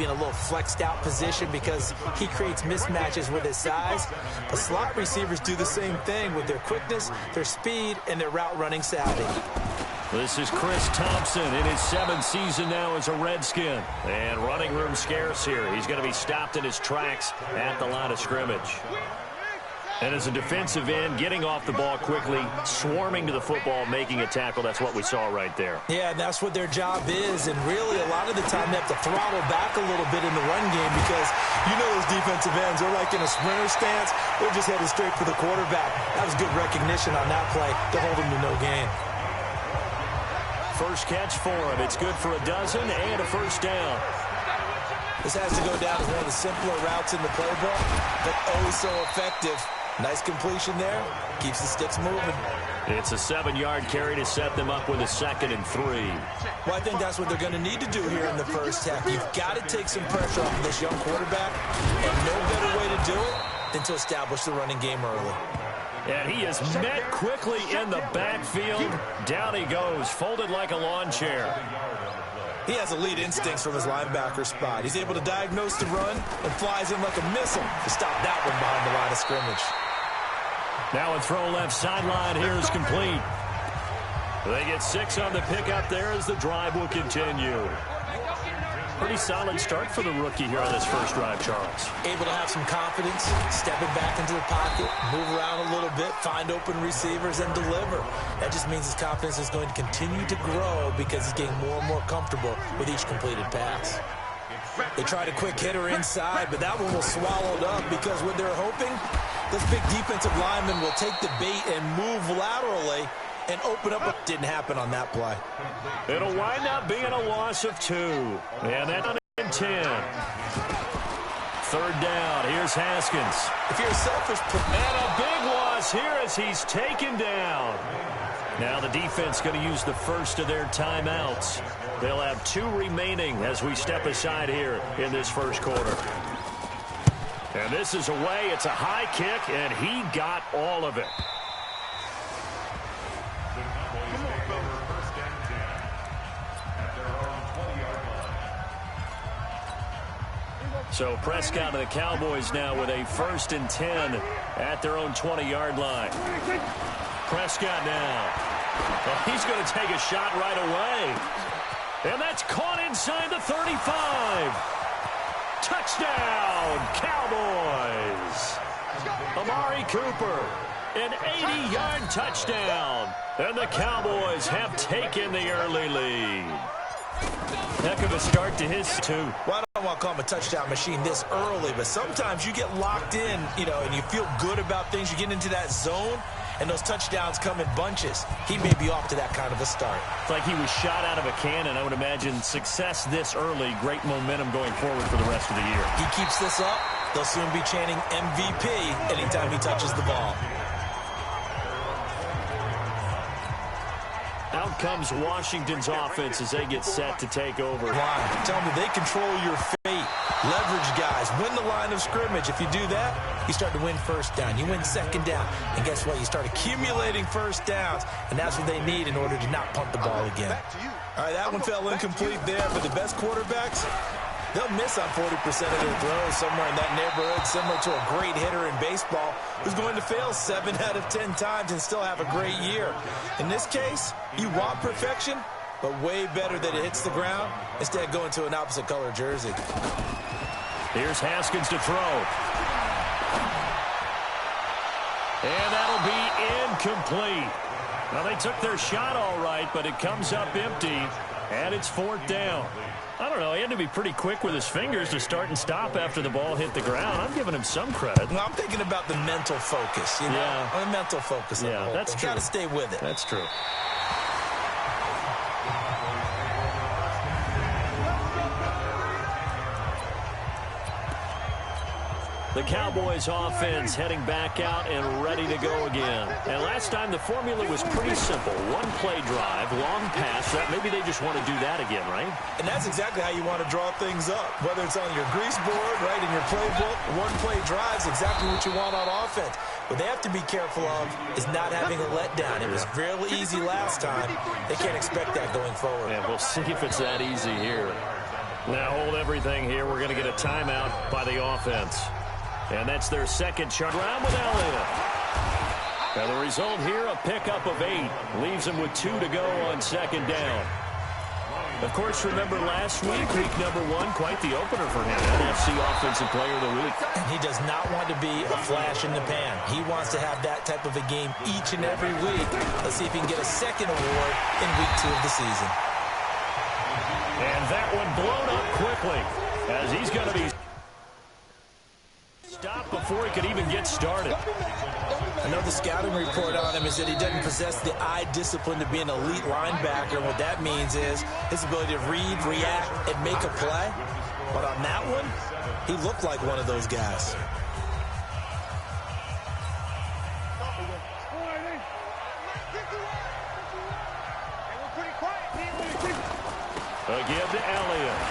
maybe in a little flexed out position because he creates mismatches with his size. But slot receivers do the same thing with their quickness, their speed, and their route running savvy. This is Chris Thompson in his 7th season now as a Redskin. And running room scarce here. He's going to be stopped in his tracks at the line of scrimmage. And as a defensive end, getting off the ball quickly, swarming to the football, making a tackle, that's what we saw right there. Yeah, and that's what their job is. And really, a lot of the time, they have to throttle back a little bit in the run game because you know those defensive ends, they're like in a sprinter stance. They're just headed straight for the quarterback. That was good recognition on that play to hold him to no gain. First catch for him. It's good for a dozen and a first down. This has to go down as one of the simpler routes in the playbook, but oh so effective. Nice completion there. Keeps the sticks moving. It's a 7-yard carry to set them up with a 2nd and 3. Well, I think that's what they're going to need to do here in the first half. You've got to take some pressure off of this young quarterback, and no better way to do it than to establish the running game early. And he is met quickly in the backfield. Down he goes, folded like a lawn chair. He has elite instincts from his linebacker spot. He's able to diagnose the run and flies in like a missile to stop that one behind the line of scrimmage. Now a throw left sideline here is complete. They get 6 on the pickup there as the drive will continue. Pretty solid start for the rookie here on this first drive, Charles. Able to have some confidence, stepping back into the pocket, move around a little bit, find open receivers, and deliver. That just means his confidence is going to continue to grow because he's getting more and more comfortable with each completed pass. They tried a quick hitter inside, but that one was swallowed up because what they're hoping, this big defensive lineman will take the bait and move laterally and open up. Didn't happen on that play. It'll wind up being a loss of 2. And that's on 10. 3rd down. Here's Haskins. If you're a selfish... And a big loss here as he's taken down. Now the defense going to use the first of their timeouts. They'll have 2 remaining as we step aside here in this first quarter. And this is away. It's a high kick, and he got all of it. So Prescott and the Cowboys now with a 1st and 10 at their own 20-yard line. Prescott now. Well, he's going to take a shot right away. And that's caught inside the 35. Touchdown, Cowboys. Amari Cooper, an 80-yard touchdown. And the Cowboys have taken the early lead. Heck of a start to his 2. Well, I don't want to call him a touchdown machine this early, but sometimes you get locked in, and you feel good about things. You get into that zone, and those touchdowns come in bunches. He may be off to that kind of a start. It's like he was shot out of a cannon. I would imagine success this early, great momentum going forward for the rest of the year. He keeps this up, they'll soon be chanting MVP anytime he touches the ball. Out comes Washington's offense as they get set to take over. Line. Tell me, they control your fate. Leverage guys. Win the line of scrimmage. If you do that, you start to win first down. You win 2nd down. And guess what? You start accumulating first downs. And that's what they need in order to not punt the ball again. All right, that one fell incomplete there. But the best quarterbacks, they'll miss on 40% of their throws somewhere in that neighborhood, similar to a great hitter in baseball who's going to fail 7 out of 10 times and still have a great year. In this case, you want perfection, but way better that it hits the ground instead of going to an opposite color jersey. Here's Haskins to throw. And that'll be incomplete. Well, they took their shot all right, but it comes up empty, and it's 4th down. I don't know. He had to be pretty quick with his fingers to start and stop after the ball hit the ground. I'm giving him some credit. Well, I'm thinking about the mental focus. The mental focus. Yeah, that's true. Got to stay with it. That's true. The Cowboys offense heading back out and ready to go again. And last time the formula was pretty simple. 1-play drive, long pass. Maybe they just want to do that again, right? And that's exactly how you want to draw things up. Whether it's on your grease board, right, in your playbook, 1-play drives exactly what you want on offense. What they have to be careful of is not having a letdown. It was fairly easy last time. They can't expect that going forward. Yeah, we'll see if it's that easy here. Now hold everything here. We're going to get a timeout by the offense. And that's their second charge. Around with Elliott. And the result here, a pickup of 8. Leaves him with 2 to go on second down. Of course, remember last week number 1, quite the opener for him. NFC Offensive Player of the Week. And he does not want to be a flash in the pan. He wants to have that type of a game each and every week. Let's see if he can get a second award in week 2 of the season. And that one blown up quickly as he's going to be stopped before he could even get started. I know the scouting report on him is that he doesn't possess the eye discipline to be an elite linebacker. And what that means is his ability to read, react, and make a play. But on that one, he looked like one of those guys. A give to Elliott.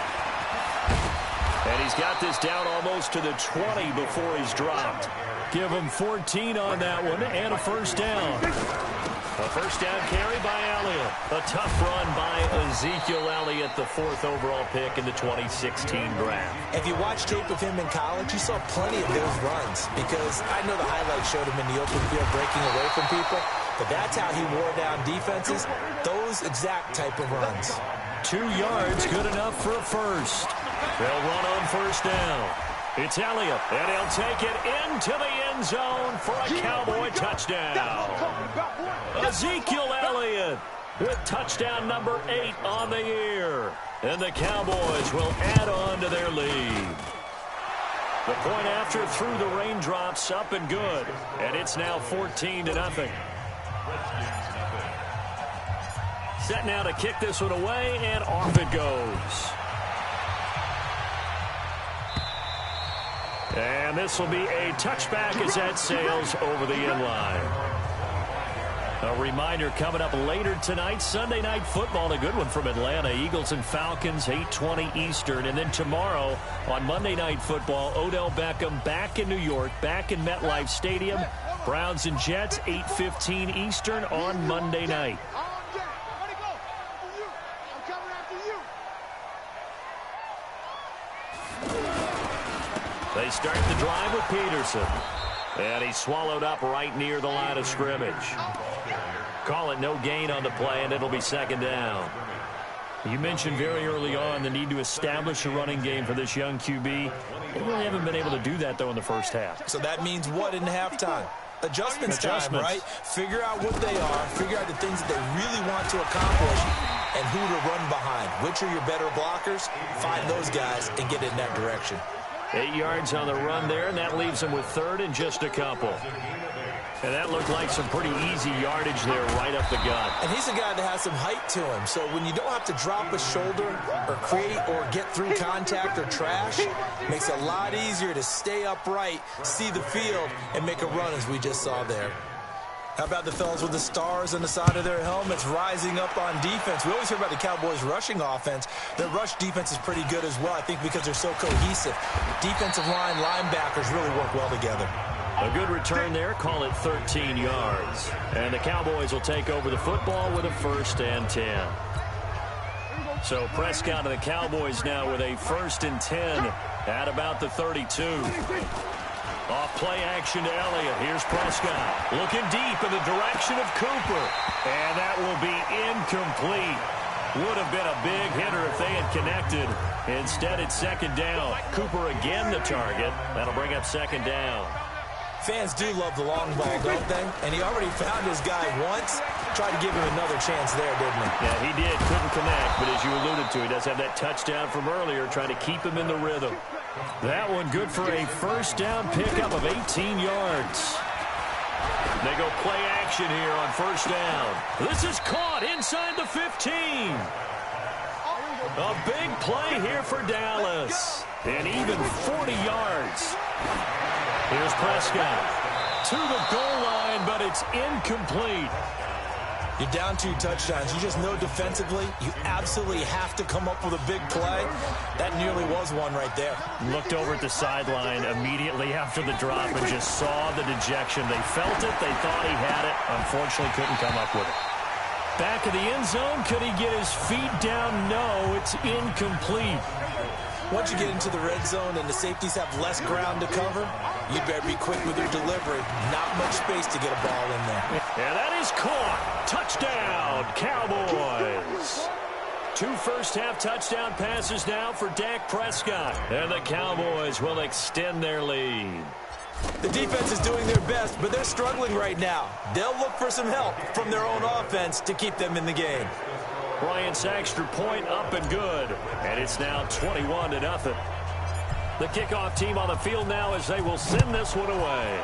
And he's got this down almost to the 20 before he's dropped. Give him 14 on that one and a first down. A first down carry by Elliott. A tough run by Ezekiel Elliott, the 4th overall pick in the 2016 draft. If you watch tape of him in college, you saw plenty of those runs because I know the highlights showed him in the open field breaking away from people, but that's how he wore down defenses, those exact type of runs. 2 yards, good enough for a first. They'll run on first down. It's Elliott, and he'll take it into the end zone for a Cowboy touchdown. Ezekiel Elliott with touchdown number 8 on the year. And the Cowboys will add on to their lead. The point after through the raindrops, up and good. And it's now 14-0. Set now to kick this one away, and off it goes. And this will be a touchback as that sails over the end line. A reminder coming up later tonight, Sunday Night Football, a good one from Atlanta. Eagles and Falcons, 8:20 Eastern. And then tomorrow on Monday Night Football, Odell Beckham back in New York, back in MetLife Stadium. Browns and Jets, 8:15 Eastern on Monday night. They start the drive with Peterson. And he's swallowed up right near the line of scrimmage. Call it no gain on the play, and it'll be second down. You mentioned very early on the need to establish a running game for this young QB. They really haven't been able to do that, though, in the first half. So that means what in halftime? Adjustments time, right? Figure out what they are, figure out the things that they really want to accomplish, and who to run behind. Which are your better blockers? Find those guys and get in that direction. 8 yards on the run there, and that leaves him with 3rd and just a couple. And that looked like some pretty easy yardage there right up the gut. And he's a guy that has some height to him. So when you don't have to drop a shoulder or create or get through contact or trash, it makes it a lot easier to stay upright, see the field, and make a run as we just saw there. How about the fellas with the stars on the side of their helmets rising up on defense? We always hear about the Cowboys' rushing offense. Their rush defense is pretty good as well, I think, because they're so cohesive. Defensive line, linebackers really work well together. A good return there, call it 13 yards. And the Cowboys will take over the football with a 1st and 10. So Prescott and the Cowboys now with a 1st and 10 at about the 32. Off play action to Elliott. Here's Prescott looking deep in the direction of Cooper. And that will be incomplete. Would have been a big hitter if they had connected. Instead, it's second down. Cooper again the target. That'll bring up second down. Fans do love the long ball, don't they? And he already found his guy once. Tried to give him another chance there, didn't he? Yeah, he did. Couldn't connect. But as you alluded to, he does have that touchdown from earlier, trying to keep him in the rhythm. That one good for a first down pickup of 18 yards. They go play action here on first down. This is caught inside the 15. A big play here for Dallas. And even 40 yards. Here's Prescott to the goal line, but it's incomplete. You're down 2 touchdowns. You just know defensively you absolutely have to come up with a big play. That nearly was one right there. Looked over at the sideline immediately after the drop and just saw the dejection. They felt it. They thought he had it. Unfortunately, couldn't come up with it. Back of the end zone. Could he get his feet down? No, it's incomplete. Once you get into the red zone and the safeties have less ground to cover, you better be quick with your delivery. Not much space to get a ball in there. And that is caught. Touchdown, Cowboys. 2 first-half touchdown passes now for Dak Prescott. And the Cowboys will extend their lead. The defense is doing their best, but they're struggling right now. They'll look for some help from their own offense to keep them in the game. Bryant's extra point up and good. And it's now 21-0. The kickoff team on the field now as they will send this one away.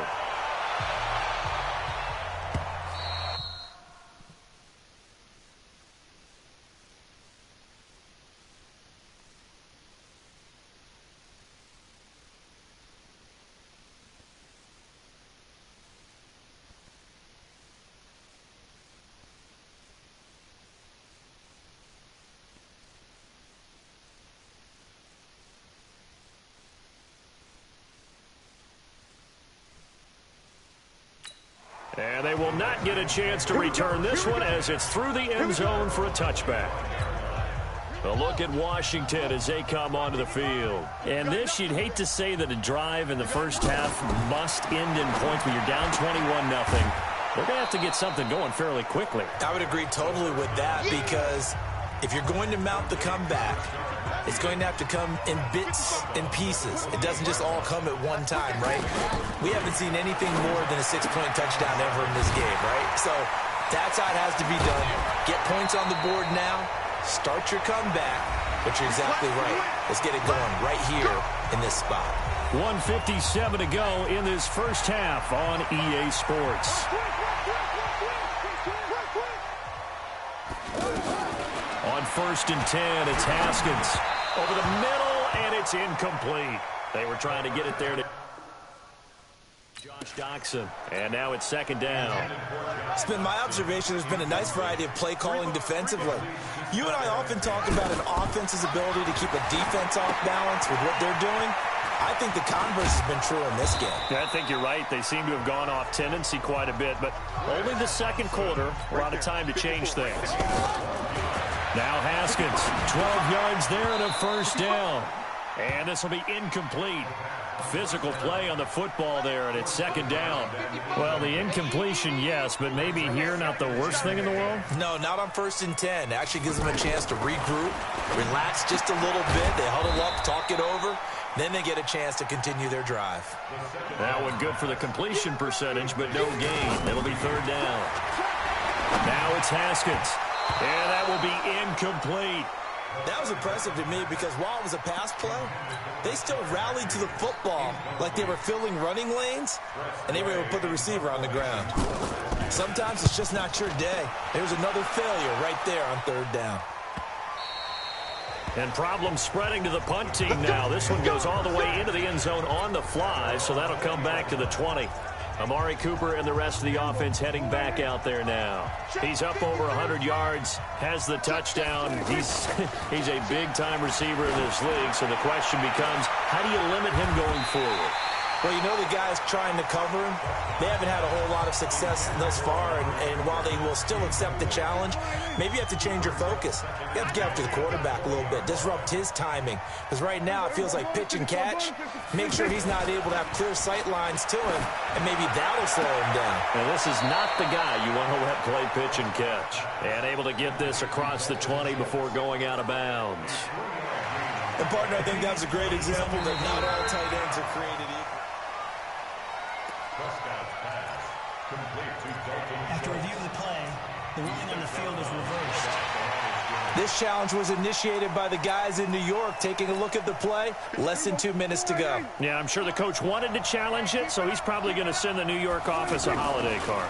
And they will not get a chance to return this one as it's through the end zone for a touchback. A look at Washington as they come onto the field. And this, you'd hate to say that a drive in the first half must end in points when you're down 21-0. They're going to have to get something going fairly quickly. I would agree totally with that because if you're going to mount the comeback, it's going to have to come in bits and pieces. It doesn't just all come at one time, right? We haven't seen anything more than a 6-point touchdown ever in this game, right? So that's how it has to be done. Get points on the board now. Start your comeback. But you're exactly right. Let's get it going right here in this spot. 1:57 to go in this first half on EA Sports. On 1st and 10, it's Haskins. Over the middle, and it's incomplete. They were trying to get it there to Josh Doxson. And now it's 2nd down. It's been my observation there's been a nice variety of play calling defensively. You and I often talk about an offense's ability to keep a defense off balance with what they're doing. I think the converse has been true in this game. Yeah, I think you're right. They seem to have gone off tendency quite a bit, but only the second quarter, a lot of time to change things. Now Haskins, 12 yards there and a 1st down. And this will be incomplete. Physical play on the football there, and it's 2nd down. Well, the incompletion, yes, but maybe here not the worst thing in the world? No, not on 1st and 10. It actually gives them a chance to regroup, relax just a little bit. They huddle up, talk it over. Then they get a chance to continue their drive. That one good for the completion percentage, but no gain. It'll be 3rd down. Now it's Haskins. And that will be incomplete. That was impressive to me because while it was a pass play, they still rallied to the football like they were filling running lanes, and they were able to put the receiver on the ground. Sometimes it's just not your day. There's another failure right there on 3rd down. And problems spreading to the punt team now. This one goes all the way into the end zone on the fly, so that'll come back to the 20. Amari Cooper and the rest of the offense heading back out there now. He's up over 100 yards, has the touchdown. He's a big-time receiver in this league, so the question becomes, how do you limit him going forward? Well, you know the guys trying to cover him, they haven't had a whole lot of success thus far, and while they will still accept the challenge, maybe you have to change your focus. You have to get after the quarterback a little bit, disrupt his timing, because right now it feels like pitch and catch. Make sure he's not able to have clear sight lines to him, and maybe that'll slow him down. And this is not the guy you want to let play pitch and catch. And able to get this across the 20 before going out of bounds. And, partner, I think that was a great example that not all tight ends are created equal. After reviewing the play, the ruling on the field is reversed. This challenge was initiated by the guys in New York. Taking a look at the play, less than 2 minutes to go. Yeah, I'm sure the coach wanted to challenge it, so he's probably going to send the New York office a holiday card.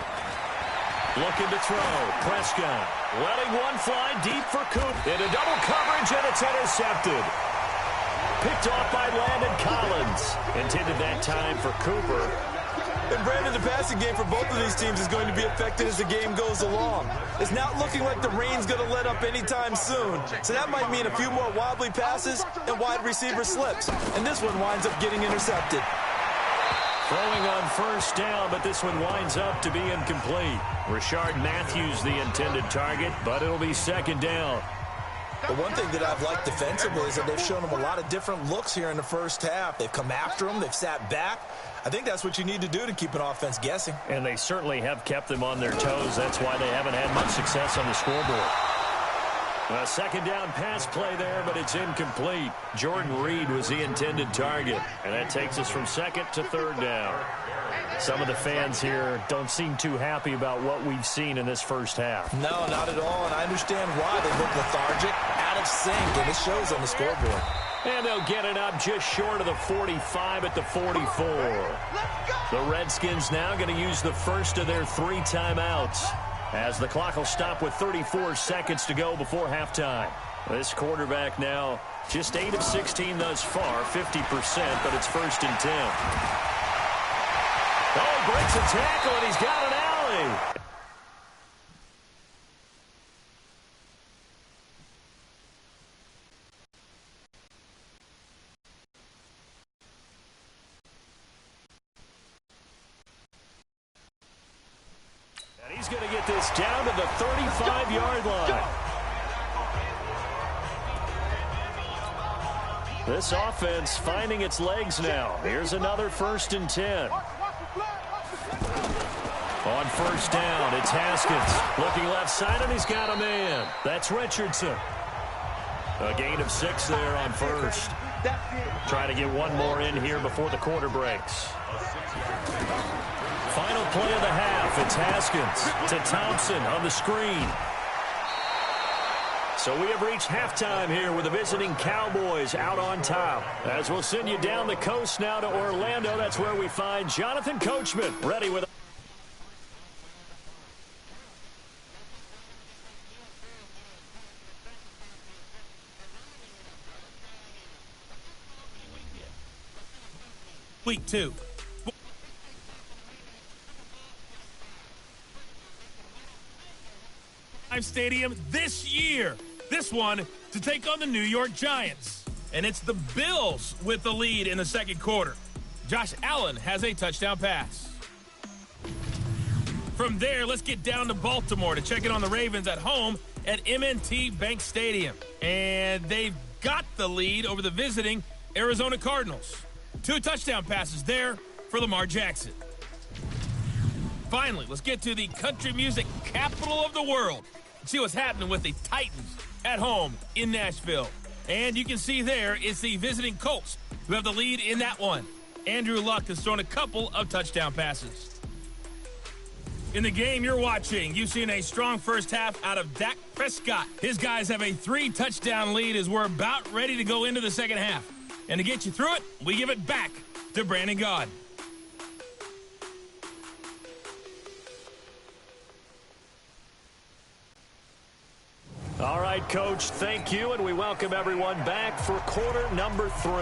Looking to throw. Prescott letting one fly deep for Coop. Into double coverage, and it's intercepted. Picked off by Landon Collins. Intended that time for Cooper. And, Brandon, the passing game for both of these teams is going to be affected as the game goes along. It's not looking like the rain's going to let up anytime soon. So that might mean a few more wobbly passes and wide receiver slips. And this one winds up getting intercepted. Throwing on first down, but this one winds up to be incomplete. Rashard Matthews the intended target, but it'll be second down. The one thing that I've liked defensively is that they've shown them a lot of different looks here in the first half. They've come after them. They've sat back. I think that's what you need to do to keep an offense guessing. And they certainly have kept them on their toes. That's why they haven't had much success on the scoreboard. A second down pass play there, but it's incomplete. Jordan Reed was the intended target. And that takes us from second to third down. Some of the fans here don't seem too happy about what we've seen in this first half. No, not at all, and I understand why. They look lethargic, out of sync, and it shows on the scoreboard. And they'll get it up just short of the 45 at the 44. The Redskins now going to use the first of their 3 timeouts, as the clock will stop with 34 seconds to go before halftime. This quarterback now just 8 of 16 thus far, 50%, but it's 1st and 10. Oh, he breaks a tackle, and he's got an alley. And he's going to get this down to the 35-yard line. This offense finding its legs now. Here's another 1st and 10. On first down, it's Haskins. Looking left side, and he's got a man. That's Richardson. A gain of 6 there on first. Try to get one more in here before the quarter breaks. Final play of the half. It's Haskins to Thompson on the screen. So we have reached halftime here with the visiting Cowboys out on top. As we'll send you down the coast now to Orlando, that's where we find Jonathan Coachman ready with... Week 2. Stadium this year. This one to take on the New York Giants. And it's the Bills with the lead in the second quarter. Josh Allen has a touchdown pass. From there, let's get down to Baltimore to check in on the Ravens at home at M&T Bank Stadium. And they've got the lead over the visiting Arizona Cardinals. 2 touchdown passes there for Lamar Jackson. Finally, let's get to the country music capital of the world. See what's happening with the Titans at home in Nashville. And you can see there it's the visiting Colts who have the lead in that one. Andrew Luck has thrown a couple of touchdown passes. In the game you're watching, you've seen a strong first half out of Dak Prescott. His guys have a 3-touchdown lead as we're about ready to go into the second half. And to get you through it, we give it back to Brandon Gaud. All right, Coach, thank you, and we welcome everyone back for quarter number 3.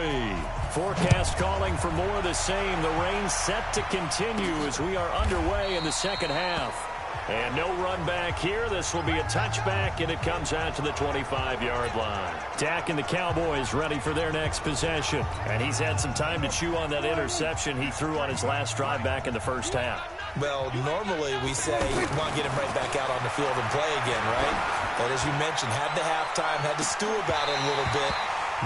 Forecast calling for more of the same. The rain set to continue as we are underway in the second half. And no run back here. This will be a touchback, and it comes out to the 25-yard line. Dak and the Cowboys ready for their next possession. And he's had some time to chew on that interception he threw on his last drive back in the first half. Well, normally we say you want to get him right back out on the field and play again, right? But as you mentioned, had the halftime, had to stew about it a little bit.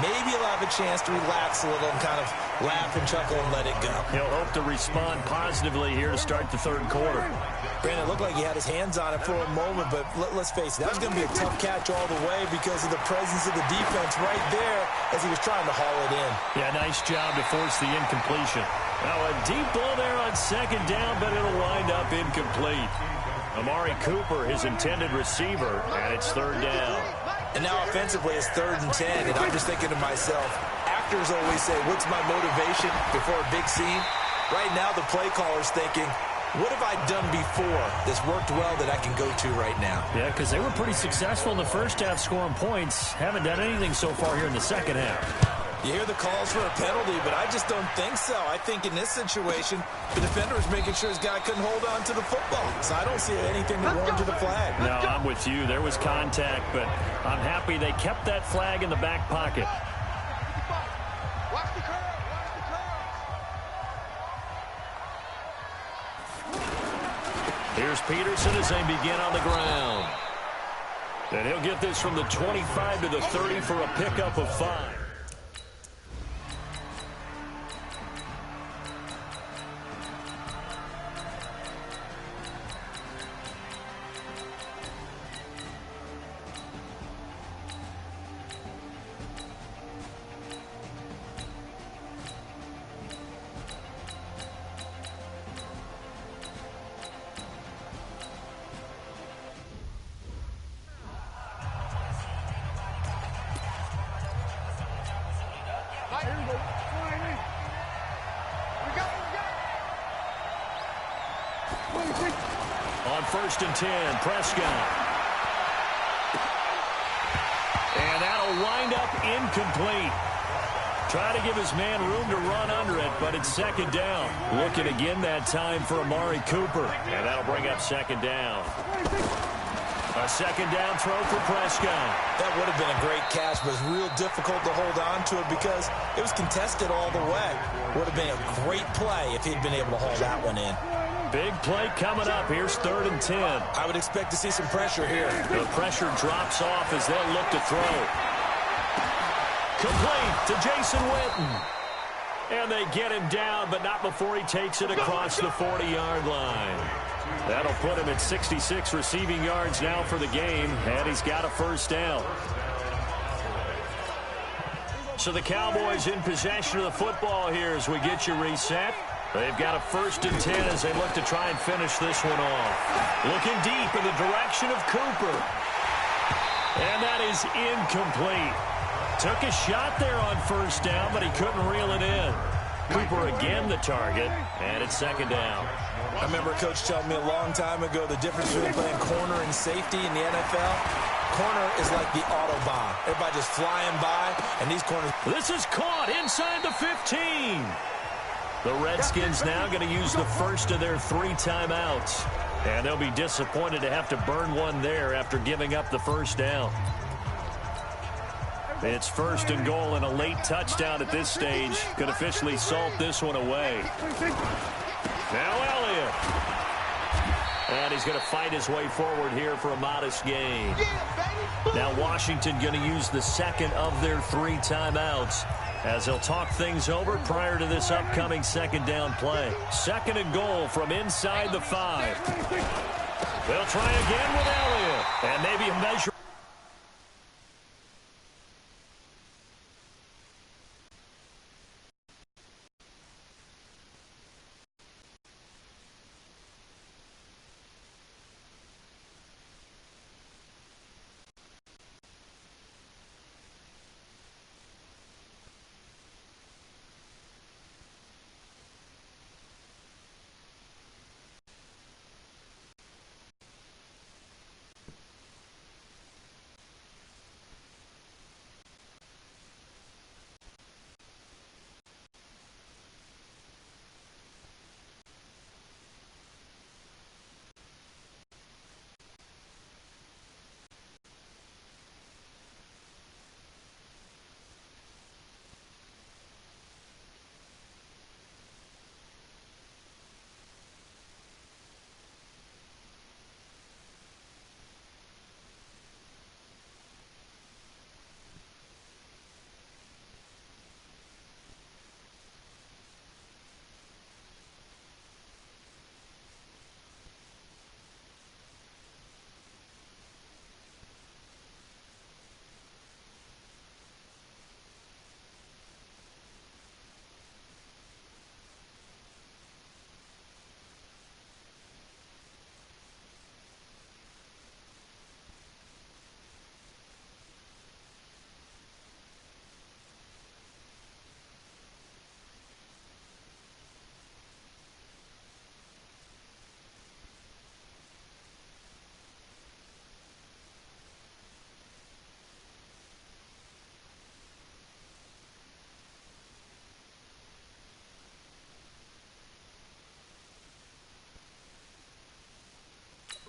Maybe he'll have a chance to relax a little and kind of laugh and chuckle and let it go. He'll hope to respond positively here to start the third quarter. Brandon, it looked like he had his hands on it for a moment, but let's face it, that was going to be a tough catch all the way because of the presence of the defense right there as he was trying to haul it in. Yeah, nice job to force the incompletion. Now a deep ball there on second down, but it'll wind up incomplete. Amari Cooper, his intended receiver, and it's third down. And now offensively it's 3rd and 10, and I'm just thinking to myself, actors always say, what's my motivation before a big scene? Right now the play caller's thinking, what have I done before that's worked well that I can go to right now? Yeah, because they were pretty successful in the first half scoring points. Haven't done anything so far here in the second half. You hear the calls for a penalty, but I just don't think so. I think in this situation, the defender was making sure his guy couldn't hold on to the football. So I don't see anything to warrant to the flag. No, I'm with you. There was contact, but I'm happy they kept that flag in the back pocket. Here's Peterson as they begin on the ground. And he'll get this from the 25 to the 30 for a pickup of 5. On 1st and 10, Prescott. And that'll wind up incomplete. Try to give his man room to run under it, but it's 2nd down. Looking again that time for Amari Cooper. And that'll bring up 2nd down. A 2nd down throw for Prescott. That would have been a great catch, but it's real difficult to hold on to it because it was contested all the way. Would have been a great play if he'd been able to haul that one in. Big play coming up. Here's 3rd and 10. I would expect to see some pressure here. The pressure drops off as they'll look to throw. Complete to Jason Witten. And they get him down, but not before he takes it across the 40-yard line. That'll put him at 66 receiving yards now for the game, and he's got a 1st down. So the Cowboys in possession of the football here as we get you reset. They've got a 1st and 10 as they look to try and finish this one off. Looking deep in the direction of Cooper. And that is incomplete. Took a shot there on 1st down, but he couldn't reel it in. Cooper again the target, and it's 2nd down. I remember Coach telling me a long time ago the difference between playing corner and safety in the NFL. Corner is like the Autobahn. Everybody just flying by, and these corners... This is caught inside the 15. The Redskins now going to use the first of their 3 timeouts. And they'll be disappointed to have to burn one there after giving up the 1st down. It's 1st and goal, and a late touchdown at this stage could officially salt this one away. Now Elliott. And he's going to fight his way forward here for a modest gain. Now Washington going to use the 2nd of their 3 timeouts as they'll talk things over prior to this upcoming 2nd down play. 2nd and goal from inside the 5. They'll try again with Elliott. And maybe a measure.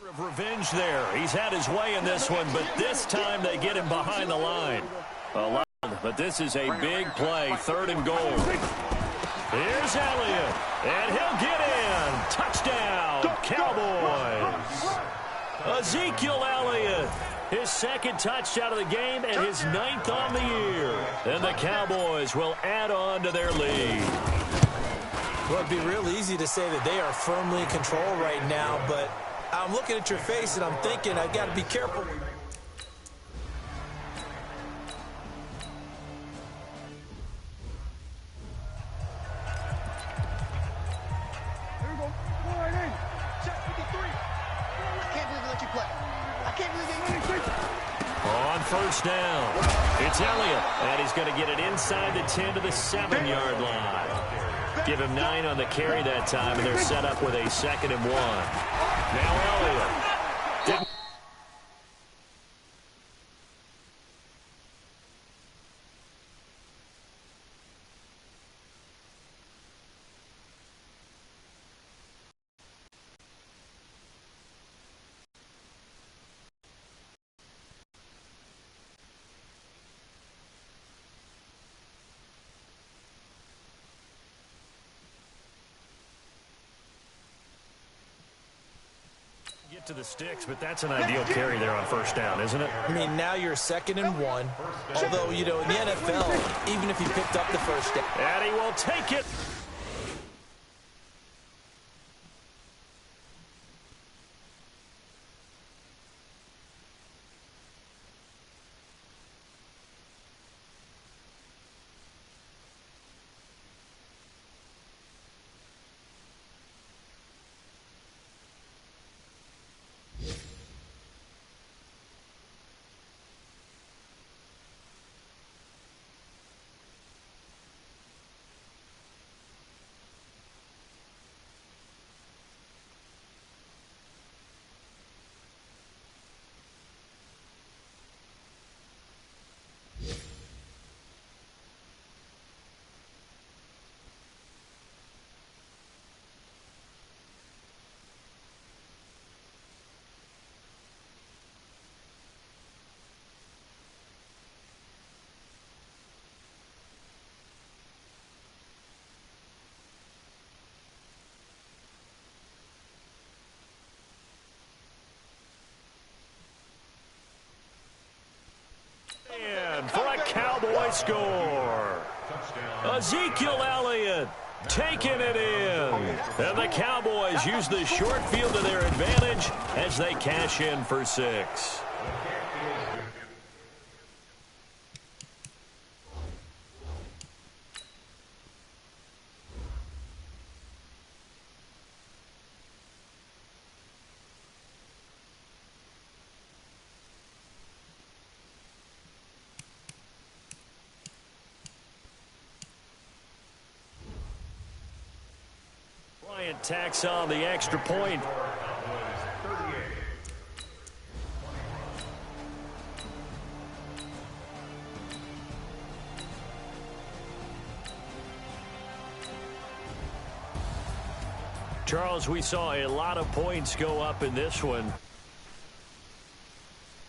Of revenge there. He's had his way in this one, but this time they get him behind the line. But this is a big play, 3rd and goal. Here's Elliott, and he'll get in. Touchdown, Cowboys. Ezekiel Elliott, his second touchdown of the game and his 9th on the year. And the Cowboys will add on to their lead. Well, it'd be real easy to say that they are firmly in control right now, but I'm looking at your face and I'm thinking I've got to be careful. On first down, it's Elliott, and he's going to get it inside the 10 to the 7-yard line. Give him 9 on the carry that time, and they're set up with a 2nd and 1. Now Elliott. Get to the sticks, but that's an ideal carry there on first down, isn't it? I mean, now you're 2nd and 1. Although, you know, in the NFL, even if you picked up the first down. And he will take it. For a Cowboy score. Ezekiel Elliott taking it in. And the Cowboys use the short field to their advantage as they cash in for 6. Tacks on the extra point. Charles, we saw a lot of points go up in this one.